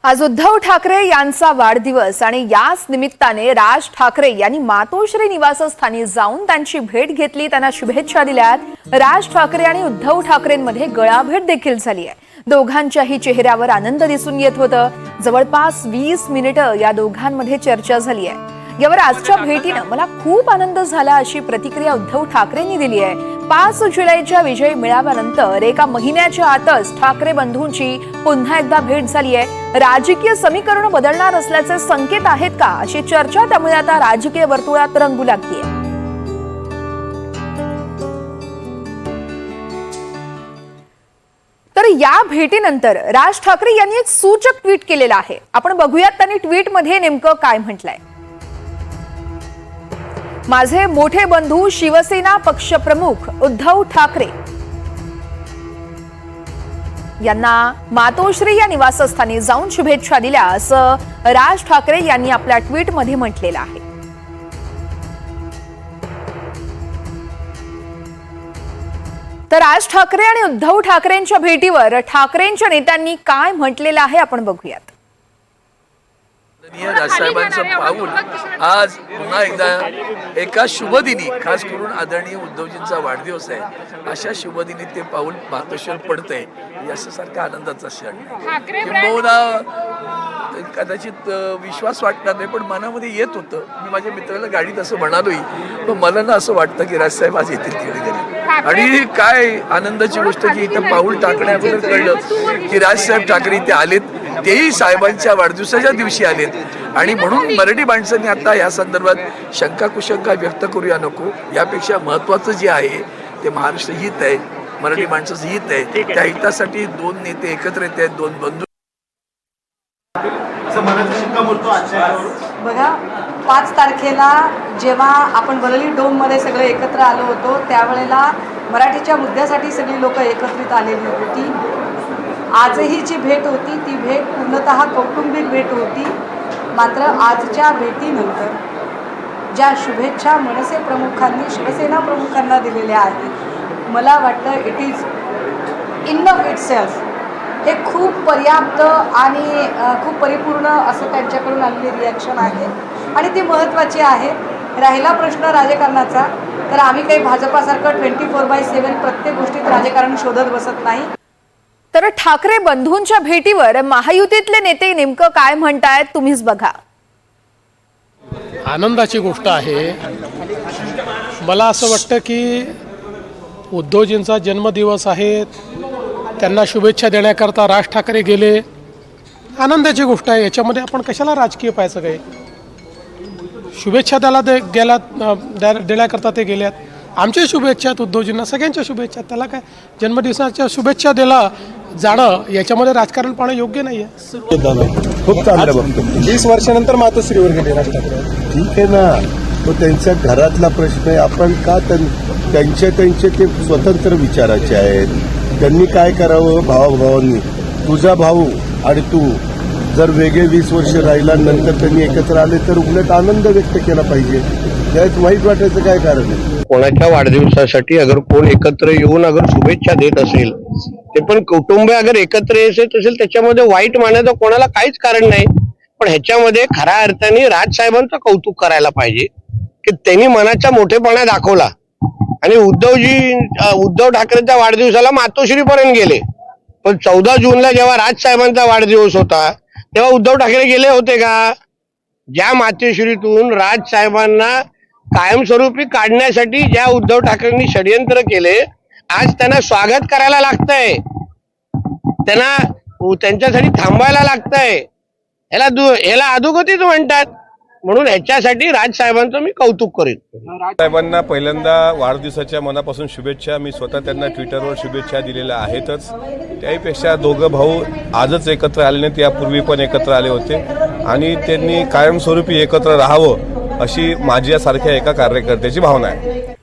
आज उद्धव ठाकरे यांचा वाढदिवस आणि याच निमित्ताने राज ठाकरे यांनी मातोश्री निवासस्थानी जाऊन त्यांची भेट घेतली, त्यांना शुभेच्छा दिल्यात। राज ठाकरे आणि उद्धव ठाकरेंमध्ये गळाभेट देखील झाली आहे। दोघांच्याही चेहऱ्यावर आनंद दिसून येत होता। जवळपास 20 मिनिटं या दोघांमध्ये चर्चा झाली आहे। यावर आजच्या भेटीने मला खूप आनंद झाला अशी प्रतिक्रिया उद्धव ठाकरेंनी दिली आहे। 5 जुलैच्या विजय मेळाव्यानंतर एका महिन्याच्या आतच ठाकरे बंधूंची पुन्हा एकदा भेट झाली आहे। राजकीय समीकरण बदलणार असल्याचे संकेत आहेत का अशी चर्चा त्यामुळे आता राजकीय वर्तुळात रंगू लागली आहे। तर या भेटीनंतर राज ठाकरे यांनी एक सूचक ट्विट केलेलं आहे। आपण बघूयात त्यांनी ट्विटमध्ये नेमकं काय म्हटलंय। माझे मोठे बंधू शिवसेना पक्षप्रमुख उद्धव ठाकरे यांना मातोश्री या निवासस्थानी जाऊन शुभेच्छा दिल्या असं राज ठाकरे यांनी आपल्या ट्विटमध्ये म्हटलेलं आहे। तर राज ठाकरे आणि उद्धव ठाकरेंच्या भेटीवर ठाकरेंच्या नेत्यांनी काय म्हटलेलं आहे आपण बघूयात। राजसाहेबांचं पाऊल आज पुन्हा एकदा एका शुभदिनी, खास करून आदरणीय उद्धवजींचा वाढदिवस आहे, अशा शुभदिनी ते पाऊल मातोश्रीवर पडतंय, यासारखा आनंदाचा क्षण किंबहुना कदाचित विश्वास वाटणार नाही, पण मनामध्ये येत होतं। मी माझ्या मित्राला गाडीत असं म्हणालोही, पण मला ना असं वाटतं की राजसाहेब आज येतील तिकडे घरी। आणि काय आनंदाची गोष्ट की इथं पाऊल टाकण्याबद्दल कळलं की राजसाहेब ठाकरे इथे आलेत, तेही साहेबांच्या वाढदिवसाच्या दिवशी आलेत। आणि म्हणून मराठी माणसांनी आता या संदर्भात शंका कुशंका व्यक्त करूया नको, यापेक्षा महत्वाचं जे आहे ते महाराष्ट्र हित आहे, मराठी माणसाचं हित आहे। त्या हितासाठी दोन नेते एकत्र येत आहेत, दोन बंधू। बघा, 5 तारखेला जेव्हा आपण वरळी डोममध्ये सगळे एकत्र आलो होतो, त्यावेळेला मराठीच्या मुद्द्यासाठी सगळी लोक एकत्रित आलेली होती। आजही जी भेट होती ती भेट पूर्णतः कौटुंबिक भेट होती। मात्र आजच्या भेटीनंतर ज्या शुभेच्छा मनसे प्रमुखांनी शिवसेना प्रमुखांना दिलेल्या आहेत, मला वाटतं इट इज इनफ इटसेल्फ, हे खूप पर्याप्त आणि खूप परिपूर्ण असं त्यांच्याकडून आलेली रिॲक्शन आहे आणि ती महत्त्वाची आहे। राहिला प्रश्न राजकारणाचा, तर आम्ही काही भाजपासारखं 24/7 प्रत्येक गोष्टीत राजकारण शोधत बसत नाही। तर ठाकरे बंधूंच्या भेटीवर महायुतीतले नेते नेमकं काय म्हणतायत तुम्हीच बघा। आनंदाची गोष्ट आहे। मला असं वाटतं की उद्धवजींचा जन्मदिवस आहे, त्यांना शुभेच्छा देण्याकरता राज ठाकरे गेले, आनंदाची गोष्ट आहे। याच्यामध्ये आपण कशाला राजकीय पाहायचं काय? शुभेच्छा देण्याकरता ते गेल्यात, आमच्या शुभेच्छा आहेत उद्धवजींना, सगळ्यांच्या शुभेच्छा। त्याला काय जन्मदिवसाच्या शुभेच्छा दिला जाणं याच्यामध्ये राजकारण पाहणं योग्य नाही आहे। खूप चांगलं बघतो। 20 वर्षानंतर मातोश्रीवर गेले राज ठाकरे। ठीक आहे ना, तो त्यांच्या घरातला प्रश्न आहे। आपण का त्यांचे ते स्वतंत्र विचाराचे आहेत, त्यांनी काय करावं भावाभावांनी। तुझा भाऊ आणि तू जर वेगळे 20 वर्ष राहिला, नंतर त्यांनी एकत्र आले तर उलट आनंद व्यक्त केला पाहिजे, त्यात वाईट वाटायचं काय कारण आहे? कोणाच्या वाढदिवसासाठी अगर कोण एकत्र येऊन अगर शुभेच्छा देत असेल, ते पण कुटुंब अगर एकत्र येत असेल, त्याच्यामध्ये वाईट मानायचं कोणाला काहीच कारण नाही। पण ह्याच्यामध्ये खऱ्या अर्थाने राजसाहेबांचं कौतुक करायला पाहिजे की त्यांनी मनाचा मोठेपणा दाखवला आणि उद्धव ठाकरेंच्या वाढदिवसाला मातोश्रीपर्यंत गेले। पण 14 जूनला जेव्हा राजसाहेबांचा वाढदिवस होता तेव्हा उद्धव ठाकरे गेले होते का? ज्या मातोश्रीतून राजसाहेबांना कायमस्वरूपी काढण्यासाठी ज्या उद्धव ठाकरेंनी षडयंत्र केले, आज त्यांना स्वागत करायला लागतंय, त्यांना त्यांच्यासाठी थांबायला लागतंय, ह्याला अधोगतीच म्हणतात। म्हणून ह्याच्यासाठी राजसाहेबांचं मी कौतुक करेन। साहेबांना पहिल्यांदा वाढदिवसाच्या मनापासून शुभेच्छा। मी स्वतः त्यांना ट्विटरवर शुभेच्छा दिलेल्या आहेतच। त्याहीपेक्षा दोघं भाऊ आजच एकत्र आले नाहीत, यापूर्वी पण एकत्र आले होते आणि त्यांनी कायमस्वरूपी एकत्र राहावं अशी माझ्यासारख्या एका कार्यकर्त्याची भावना आहे।